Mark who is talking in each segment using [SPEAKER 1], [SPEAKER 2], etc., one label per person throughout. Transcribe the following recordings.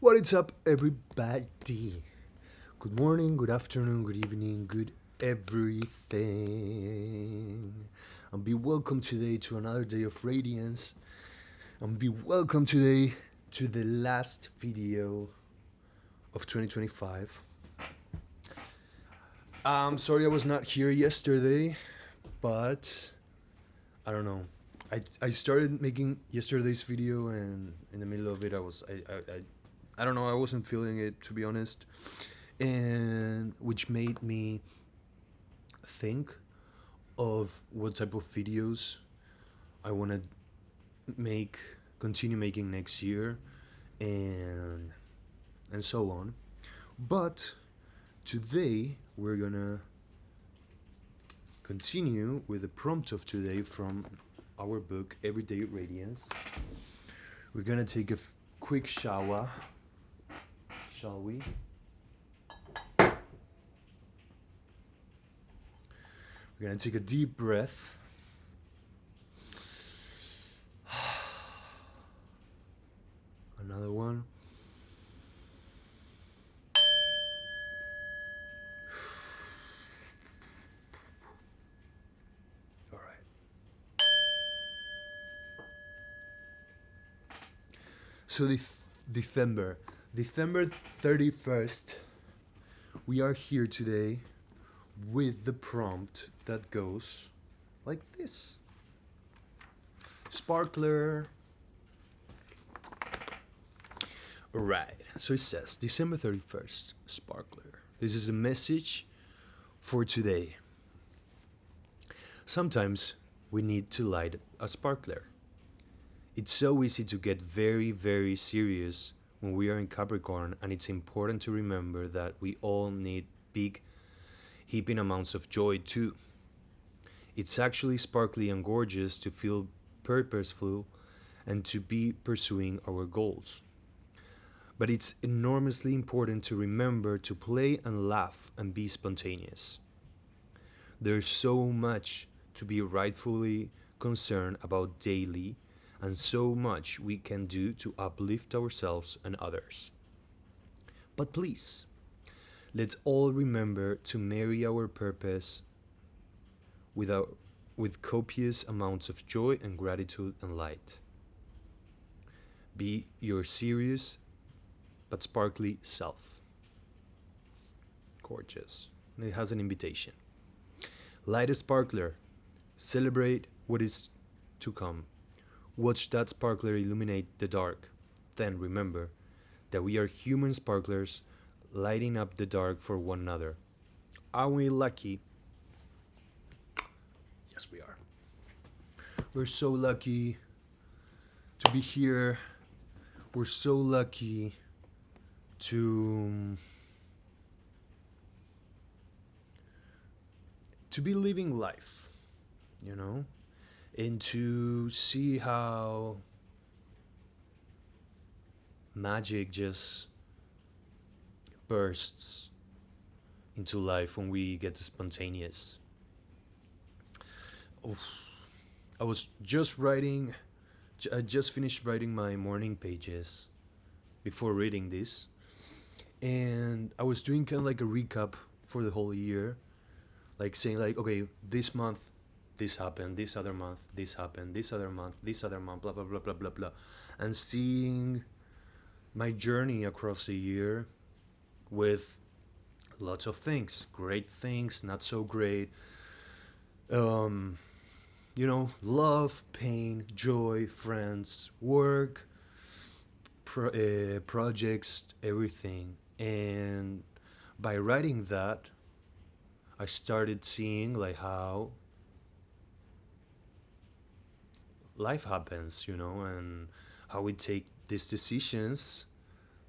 [SPEAKER 1] What is up, everybody? Good morning, good afternoon, good evening, good everything. And be welcome today to another day of radiance. And be welcome today to the last video of 2025. I'm sorry I was not here yesterday, but I don't know. I started making yesterday's video, and in the middle of it, I don't know. I wasn't feeling it, to be honest, and which made me think of what type of videos I want to make, continue making next year, and and so on. But today we're gonna continue with the prompt of today from our book Everyday Radiance. We're gonna take a quick shower, shall we? We're gonna take a deep breath. Another one. All right. So December 31st, we are here today with the prompt that goes like this. Sparkler. Alright, so it says December 31st, Sparkler. This is a message for today. Sometimes we need to light a sparkler. It's so easy to get very, very serious when we are in Capricorn, and it's important to remember that we all need big, heaping amounts of joy too. It's actually sparkly and gorgeous to feel purposeful and to be pursuing our goals. But it's enormously important to remember to play and laugh and be spontaneous. There's so much to be rightfully concerned about daily, and so much we can do to uplift ourselves and others. But please, let's all remember to marry our purpose with, our, with copious amounts of joy and gratitude and light. Be your serious but sparkly self. Gorgeous. And it has an invitation. Light a sparkler. Celebrate what is to come. Watch that sparkler illuminate the dark. Then remember that we are human sparklers lighting up the dark for one another. Are we lucky? Yes, we are. We're so lucky to be here. We're so lucky to be living life, you know, and to see how magic just bursts into life when we get spontaneous. Oof. I was just writing, I just finished writing my morning pages before reading this, and I was doing kind of like a recap for the whole year, like saying like, okay, this month this happened, this other month this happened, this other month, blah blah blah blah blah blah, and seeing my journey across the year with lots of things, great things, not so great, um, love, pain, joy, friends, work, projects, everything. And by writing that, I started seeing like how life happens, and how we take these decisions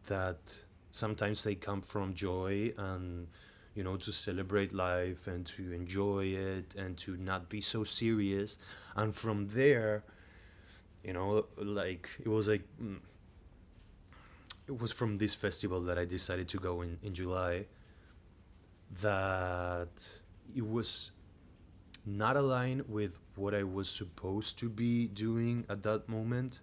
[SPEAKER 1] that sometimes they come from joy, and to celebrate life and to enjoy it and to not be so serious. And from there, like it was from this festival that I decided to go in July, that it was not aligned with what I was supposed to be doing at that moment.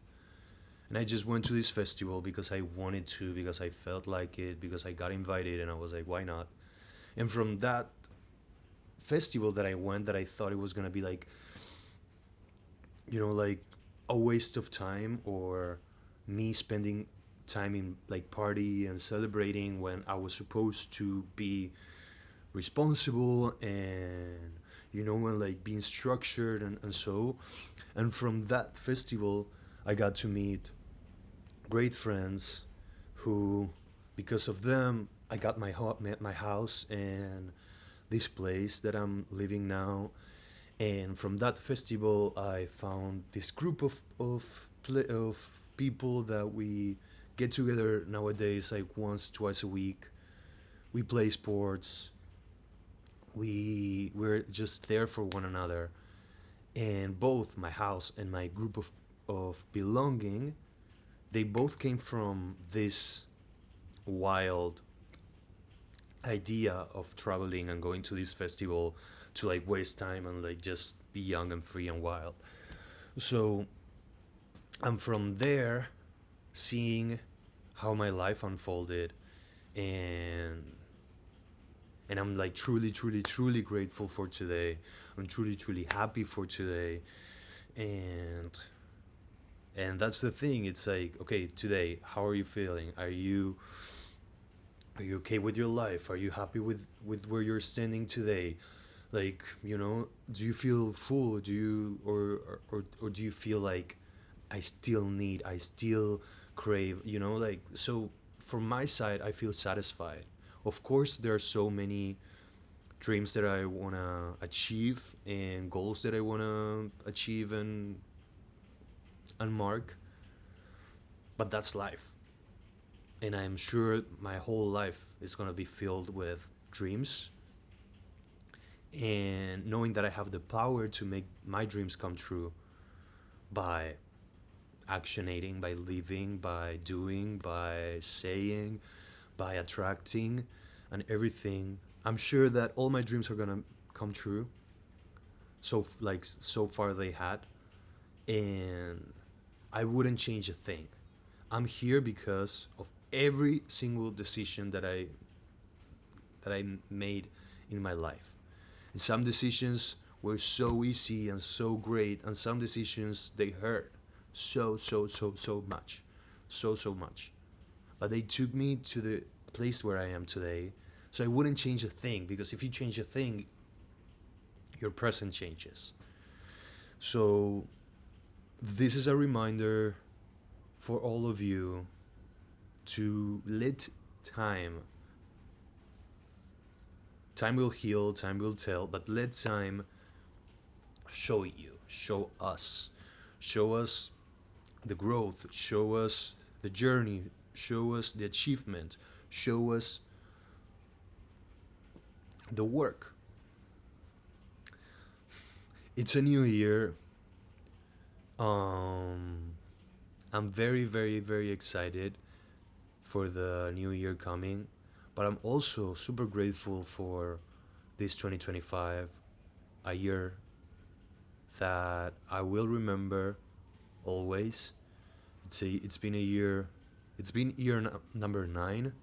[SPEAKER 1] And I just went to this festival because I wanted to, because I felt like it, because I got invited, and I was like, why not? And from that festival that I went, that I thought it was gonna be like, like a waste of time, or me spending time in like party and celebrating when I was supposed to be responsible and and like being structured, and so. And from that festival I got to meet great friends who, because of them, I got my house and this place that I'm living now. And from that festival I found this group of people that we get together nowadays like once twice a week. We play sports. We're just there for one another. And both my house and my group of belonging, they both came from this wild idea of traveling and going to this festival to like waste time and like just be young and free and wild. So I'm from there seeing how my life unfolded, and I'm like truly, truly, truly grateful for today. I'm truly, truly happy for today. And and that's the thing. It's like, okay, today, how are you feeling? Are you okay with your life? Are you happy with where you're standing today? Like, do you feel full? Do you or do you feel like I still crave, like. So from my side, I feel satisfied. Of course, there are so many dreams that I want to achieve and goals that I want to achieve and mark, but that's life. And I'm sure my whole life is going to be filled with dreams, and knowing that I have the power to make my dreams come true by actionating, by living, by doing, by saying, by attracting, and everything. I'm sure that all my dreams are going to come true. So like so far they had, and I wouldn't change a thing. I'm here because of every single decision that I made in my life. And some decisions were so easy and so great, and some decisions they hurt so much, so much. But they took me to the place where I am today. So I wouldn't change a thing, because if you change a thing, your present changes. So this is a reminder for all of you to let time time will heal, time will tell, but let time show us the growth, show us the journey, show us the achievement, show us the work. It's a new year. um I'm very, very, very excited for the new year coming, but I'm also super grateful for this 2025, a year that I will remember always. It's been a year. It's been number 9,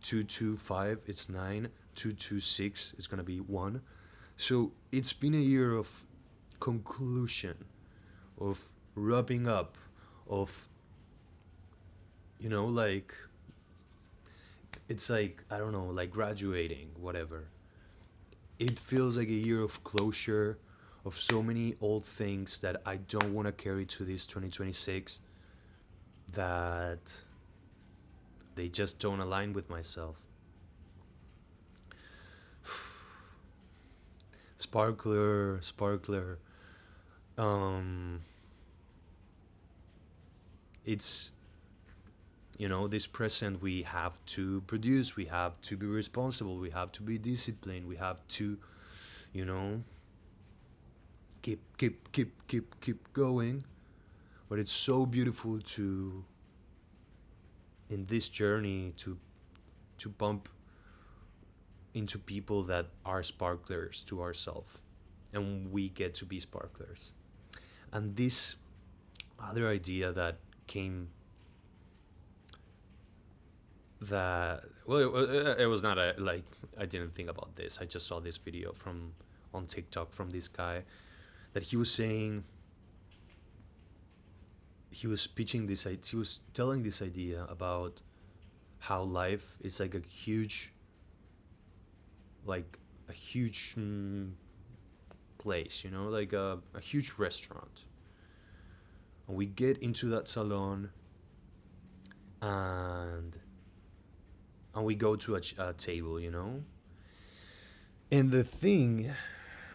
[SPEAKER 1] 225. It's 9, 226. It's gonna be 1. So it's been a year of conclusion, of wrapping up, of like, it's like, I don't know, like graduating, whatever. It feels like a year of closure of so many old things that I don't want to carry to this 2026, that they just don't align with myself. Sparkler, sparkler. Um, it's this present we have to produce, we have to be responsible, we have to be disciplined, we have to you know keep going. But it's so beautiful to, in this journey, to bump into people that are sparklers to ourselves, and we get to be sparklers. And this other idea that came that, well, it was not a, like, I didn't think about this. I just saw this video from on TikTok from this guy that he was saying, he was pitching this, he was telling this idea about how life is like a huge, like a huge place, you know, like a huge restaurant. And we get into that salon, and we go to a table, you know. And the thing,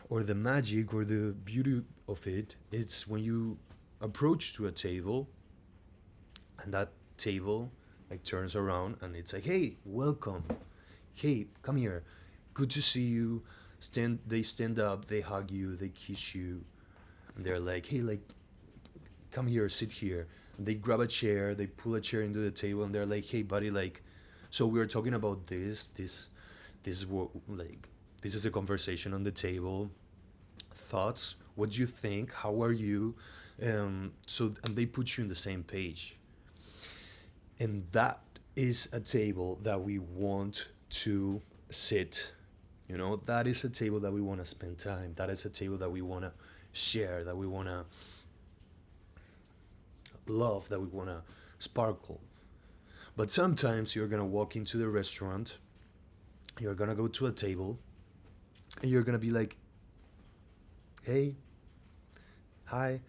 [SPEAKER 1] or the magic, or the beauty of it, it's when you approach to a table, and that table like turns around and it's like, hey, welcome, hey, come here, good to see you. They stand up, they hug you, they kiss you, and they're like, hey, like, come here, sit here. And they grab a chair, they pull a chair into the table, and they're like, hey, buddy, like, so we were talking about this is what, like, this is a conversation on the table. Thoughts? What do you think? How are you? So, and they put you in the same page. And that is a table that we want to sit. You know, that is a table that we want to spend time. That is a table that we want to share, that we want to love, that we want to sparkle. But sometimes you're going to walk into the restaurant, you're going to go to a table, and you're going to be like, hey, hi.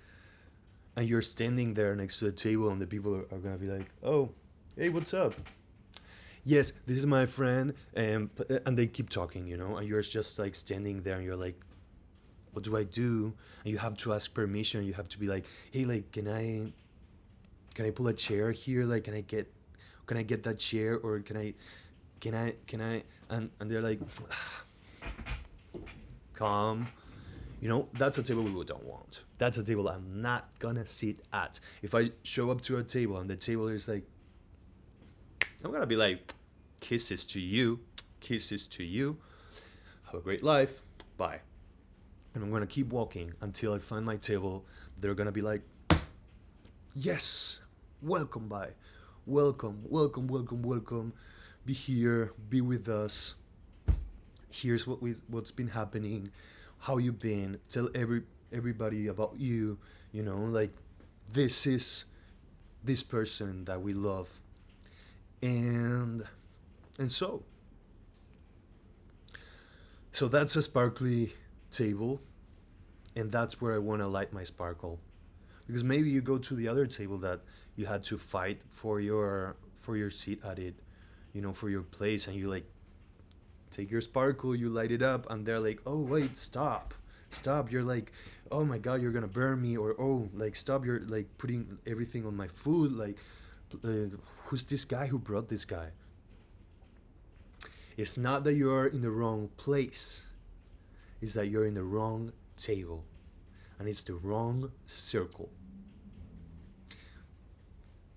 [SPEAKER 1] And you're standing there next to the table, and the people are going to be like, oh, hey, what's up? Yes, this is my friend. And they keep talking, you know, and you're just like standing there, and you're like, what do I do? And you have to ask permission. You have to be like, hey, like, can I pull a chair here? Like, can I get that chair? Or can I, and they're like, calm. You know, that's a table we don't want. That's a table I'm not gonna sit at. If I show up to a table and the table is like, I'm gonna be like, kisses to you, kisses to you, have a great life, bye. And I'm gonna keep walking until I find my table. They're gonna be like, yes, welcome, bye, welcome, welcome, welcome, welcome. Be here, be with us. Here's what's been happening, how you been. Tell everybody about you. You know, like, this is this person that we love, and so that's a sparkly table, and that's where I want to light my sparkle. Because maybe you go to the other table that you had to fight for your seat at it, you know, for your place, and you like take your sparkle, you light it up, and they're like, oh wait, stop, you're like, oh my god, you're gonna burn me. Or, oh, like, stop, you're like putting everything on my food, like, who's this guy, who brought this guy? It's not that you're in the wrong place, it's that you're in the wrong table, and it's the wrong circle.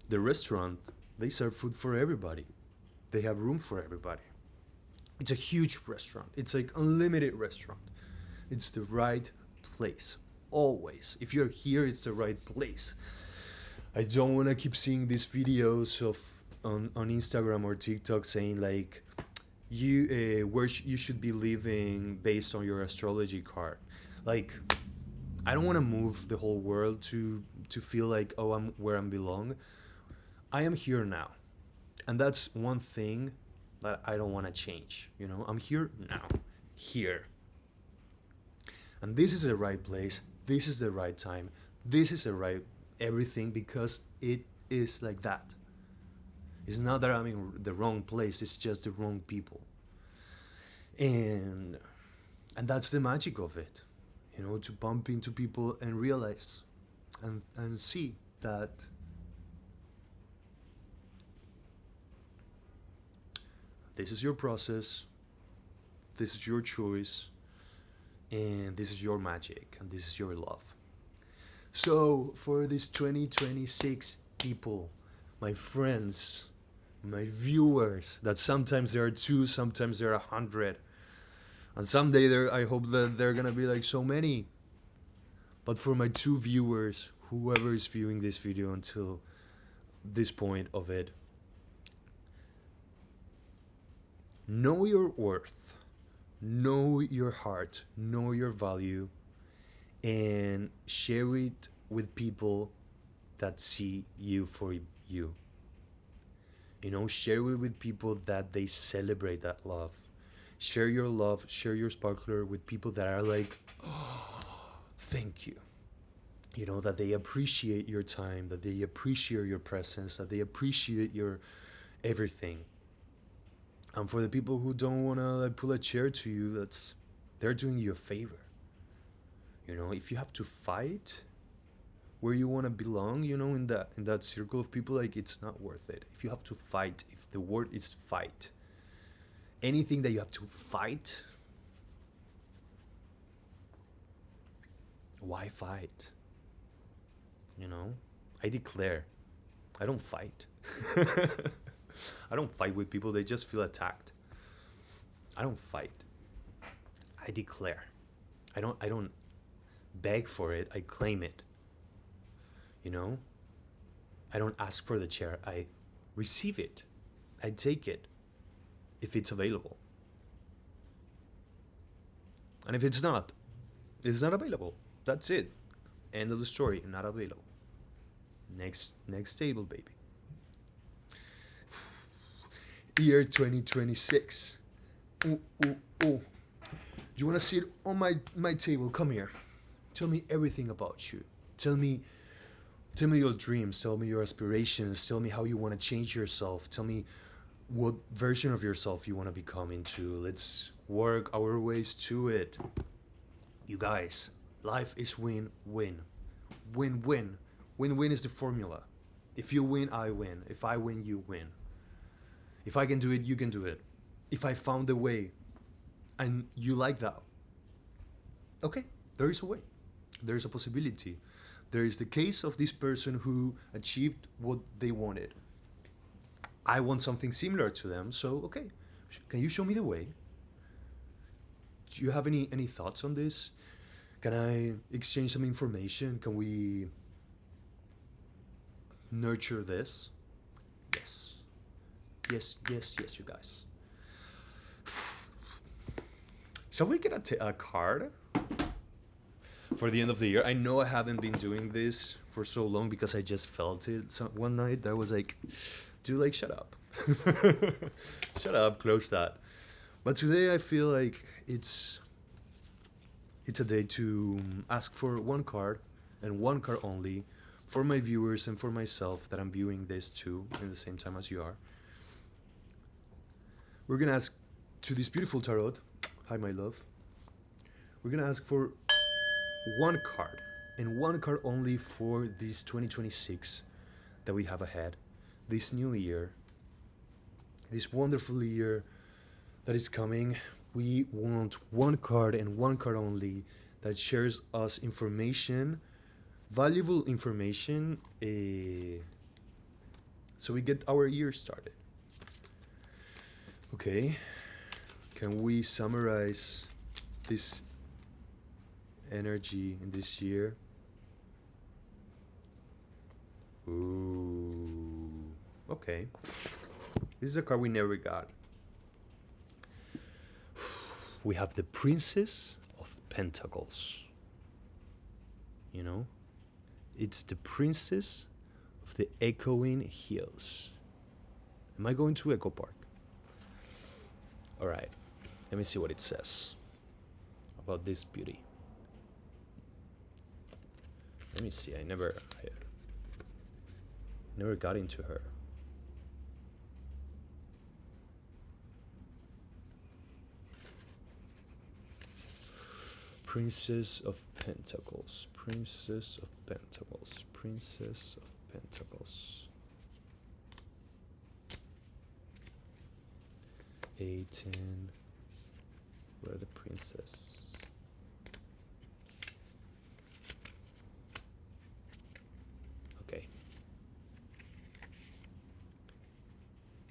[SPEAKER 1] The restaurant, they serve food for everybody, they have room for everybody. It's a huge restaurant, it's like unlimited restaurant. It's the right place, always. If you're here, it's the right place. I don't want to keep seeing these videos of on Instagram or TikTok saying like, you you should be living based on your astrology card. Like, I don't want to move the whole world to feel like, oh, I'm where I belong. I am here now, and that's one thing that I don't want to change. You know, I'm here now, here, and this is the right place. This is the right time. This is the right everything, because it is like that. It's not that I'm in the wrong place. It's just the wrong people, and that's the magic of it. You know, to bump into people and realize and see that this is your process, this is your choice, and this is your magic, and this is your love. So, for these 2026 people, my friends, my viewers, that sometimes there are two, sometimes there are 100, and someday I hope that there are gonna be like so many. But for my two viewers, whoever is viewing this video until this point of it, Know your worth, know your heart, know your value, and share it with people that see you for you. Share it with people that they celebrate that love. Share your love, share your sparkler with people that are like, thank you. That they appreciate your time, that they appreciate your presence, that they appreciate your everything. And for the people who don't want to like pull a chair to you, they're doing you a favor. If you have to fight where you want to belong, in that circle of people, like, it's not worth it. If you have to fight, if the word is fight, anything that you have to fight, why fight? I declare, I don't fight. I don't fight with people, they just feel attacked. I don't fight. I declare. I don't beg for it, I claim it. I don't ask for the chair, I receive it. I take it if it's available. And if it's not available. That's it. End of the story. Not available. Next table, baby. Year 2026. Ooh, ooh, ooh. Do you want to sit on my table? Come here. Tell me everything about you. Tell me your dreams. Tell me your aspirations. Tell me how you want to change yourself. Tell me what version of yourself you want to become into. Let's work our ways to it. You guys, life is win-win. Win-win. Win-win is the formula. If you win, I win. If I win, you win. If I can do it, you can do it. If I found a way and you like that, okay, there is a way. There is a possibility. There is the case of this person who achieved what they wanted. I want something similar to them, so okay, can you show me the way? Do you have any thoughts on this? Can I exchange some information? Can we nurture this? Yes, you guys. Shall we get a card for the end of the year? I know I haven't been doing this for so long because I just felt it one night. I was like, dude, like, shut up. Shut up, close that. But today I feel like it's a day to ask for one card and one card only for my viewers and for myself that I'm viewing this too in the same time as you are. We're gonna ask to this beautiful tarot. Hi, my love. We're gonna ask for one card and one card only for this 2026 that we have ahead, this new year, this wonderful year that is coming. We want one card and one card only that shares us information, valuable information, so we get our year started. Okay, can we summarize this energy in this year? Ooh, okay. This is a card we never got. We have the Princess of Pentacles. It's the Princess of the Echoing Hills. Am I going to Echo Park? All right, let me see what it says about this beauty. Let me see. I never got into her. Princess of Pentacles, Princess of Pentacles, Princess of Pentacles. 18. Where the princess? Okay.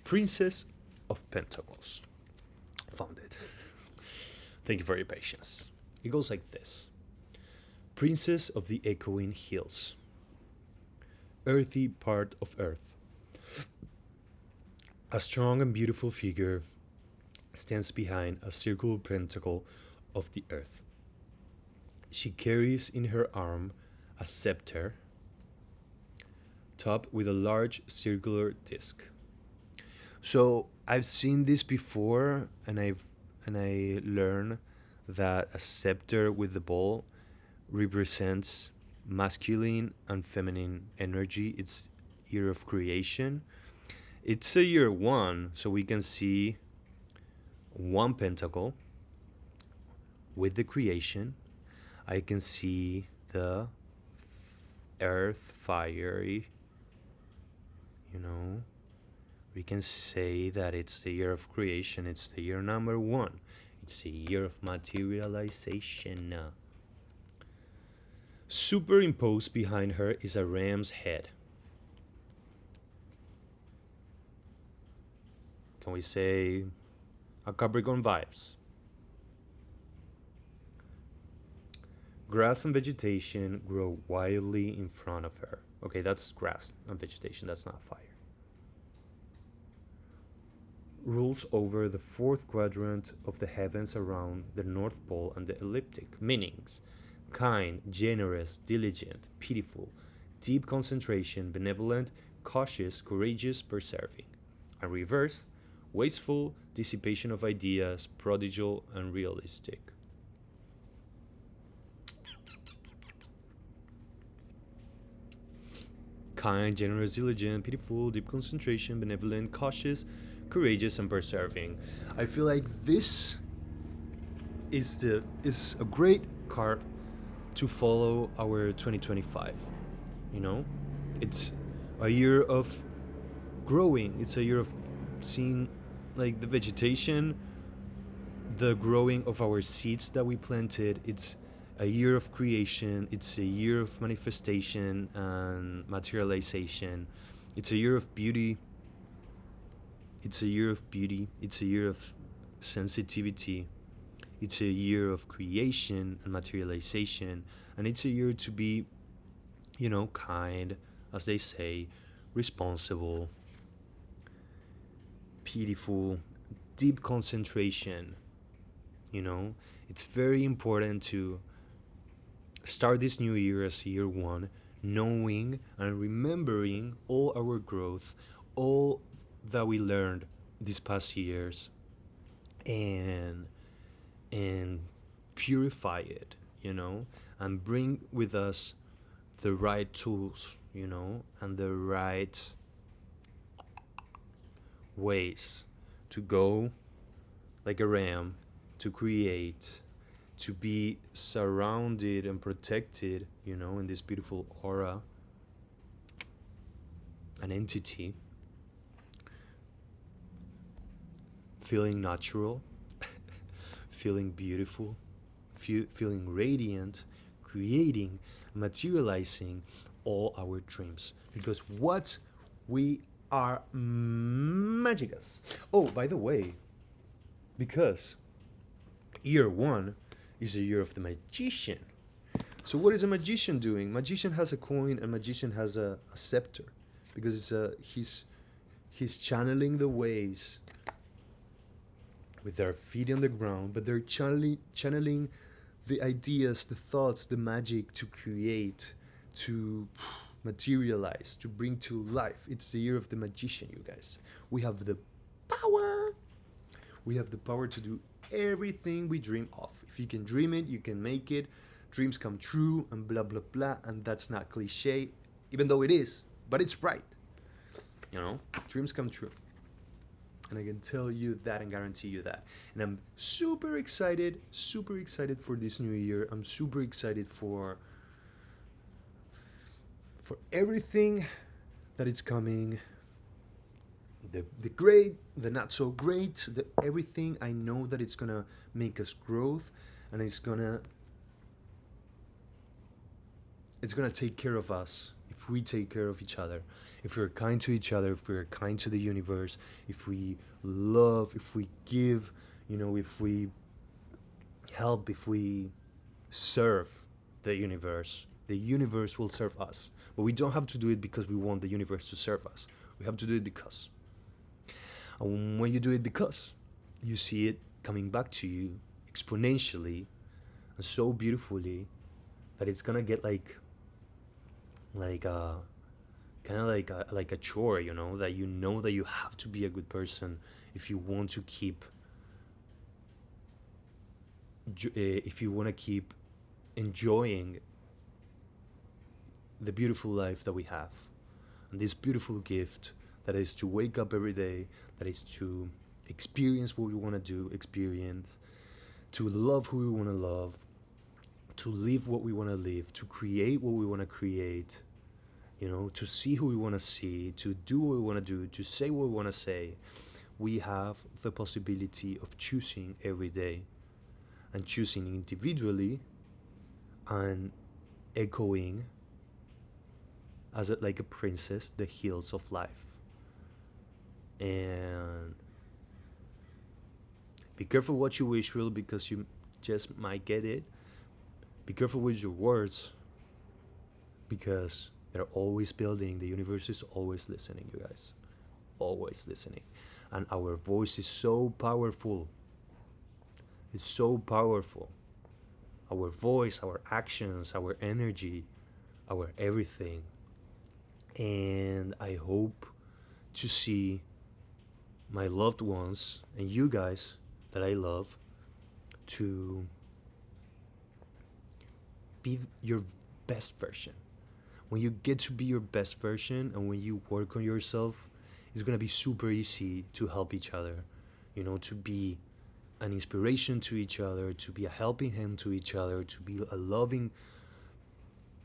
[SPEAKER 1] Princess of Pentacles. Found it. Thank you for your patience. It goes like this. Princess of the Echoing Hills. Earthy part of earth. A strong and beautiful figure stands behind a circular pentacle of the earth. She carries in her arm a scepter topped with a large circular disc. So I've seen this before, and I learned that a scepter with the ball represents masculine and feminine energy. It's year of creation. It's a year one, so we can see one pentacle with the creation. I can see the earth, fiery, you know. We can say that it's the year of creation, it's the year number one. It's the year of materialization. Superimposed behind her is a ram's head. Can we say a Capricorn vibes? Grass and vegetation grow wildly in front of her. Okay, that's grass and vegetation, that's not fire. Rules over the fourth quadrant of the heavens around the North Pole and the ecliptic. Meanings: kind, generous, diligent, pitiful, deep concentration, benevolent, cautious, courageous, persevering. And reverse: wasteful, dissipation of ideas, prodigal, and realistic. Kind, generous, diligent, pitiful, deep concentration, benevolent, cautious, courageous, and persevering. I feel like this is a great card to follow our 2025. You know, it's a year of growing. It's a year of seeing like the vegetation, the growing of our seeds that we planted. It's a year of creation. It's a year of manifestation and materialization. It's a year of beauty. It's a year of beauty. It's a year of sensitivity. It's a year of creation and materialization. And it's a year to be, kind, as they say, responsible, pitiful, deep concentration. It's very important to start this new year as year one, knowing and remembering all our growth, all that we learned these past years, and purify it, and bring with us the right tools, and the right ways to go like a ram, to create, to be surrounded and protected, in this beautiful aura, an entity, feeling natural, feeling beautiful, feeling radiant, creating, materializing all our dreams. Because what we are magicus. Oh, by the way, because year one is a year of the magician. So what is a magician doing? Magician has a coin, and magician has a scepter, because he's channeling the ways with their feet on the ground, but they're channeling the ideas, the thoughts, the magic to create, to materialize, to bring to life. It's the year of the magician, you guys. We have the power. We have the power to do everything we dream of. If you can dream it, you can make it. Dreams come true, and blah, blah, blah. And that's not cliche, even though it is, but it's right. Dreams come true. And I can tell you that and guarantee you that. And I'm super excited for this new year. I'm super excited for everything that is coming. The great, the not so great, the everything. I know that it's gonna make us growth, and it's gonna take care of us if we take care of each other, if we're kind to each other, if we're kind to the universe, if we love, if we give, if we help, if we serve the universe will serve us. But we don't have to do it because we want the universe to serve us. We have to do it because. And when you do it because, you see it coming back to you exponentially and so beautifully that it's gonna get like a kind of like a chore, you know, that you know that you have to be a good person if you want to keep if you want to keep enjoying the beautiful life that we have, and this beautiful gift that is to wake up every day, that is to experience what we want to experience, to love who we want to love, to live what we want to live, to create what we want to create, you know, to see who we want to see, to do what we want to do, to say what we want to say. We have the possibility of choosing every day, and choosing individually and echoing as like a princess the hills of life. And be careful what you wish for, because you just might get it. Be careful with your words, because they're always building. The universe is always listening, you guys. Always listening. And our voice is so powerful. It's so powerful. Our voice, our actions, our energy, our everything. And I hope to see my loved ones and you guys that I love to be your best version. When you get to be your best version and when you work on yourself, it's gonna be super easy to help each other, you know, to be an inspiration to each other, to be a helping hand to each other, to be a loving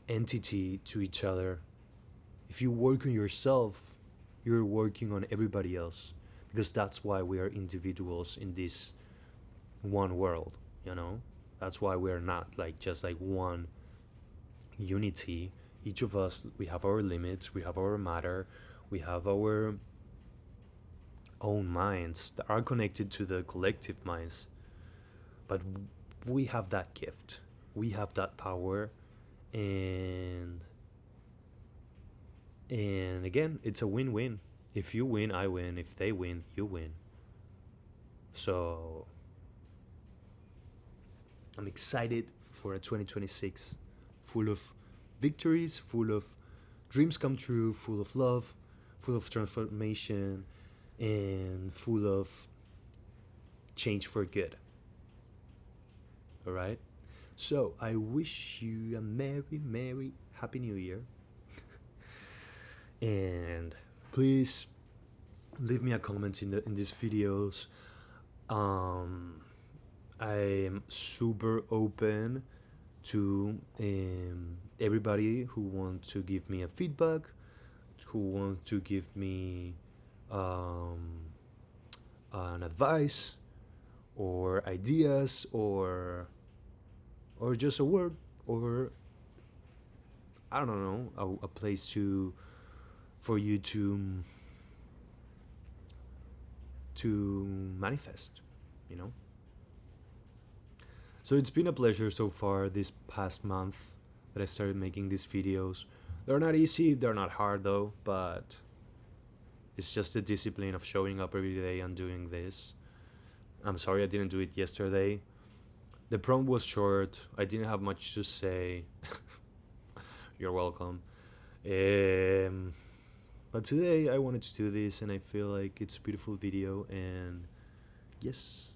[SPEAKER 1] entity to each other. If you work on yourself, you're working on everybody else, because that's why we are individuals in this one world, you know. That's why we are not like just like one unity. Each of us, we have our limits, we have our matter, we have our own minds that are connected to the collective minds. But we have that gift, we have that power, and again, it's a win-win. If you win, I win. If they win, you win. So I'm excited for a 2026 full of victories, full of dreams come true, full of love, full of transformation, and full of change for good. All right? So I wish you a merry, merry, happy new year. And please leave me a comment in these videos. I'm super open to everybody who wants to give me a feedback, who wants to give me an advice or ideas or just a word, or I don't know, a place for you to manifest, you know. So it's been a pleasure so far this past month that I started making these videos. They're not easy, they're not hard though, but it's just the discipline of showing up every day and doing this. I'm sorry I didn't do it yesterday. The prompt was short, I didn't have much to say. You're welcome. But today I wanted to do this, and I feel like it's a beautiful video. And yes,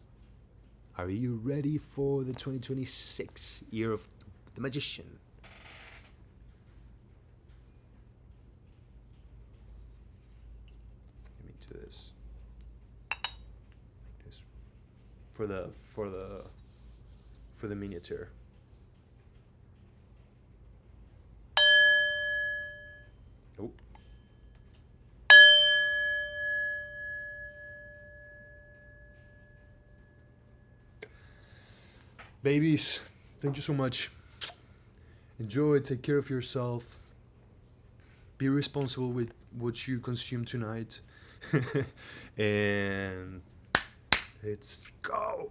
[SPEAKER 1] are you ready for the 2026 year of the magician? Let me do this. Like this. For the miniature. Oh. Babies, thank you so much. Enjoy, take care of yourself. Be responsible with what you consume tonight. And let's go.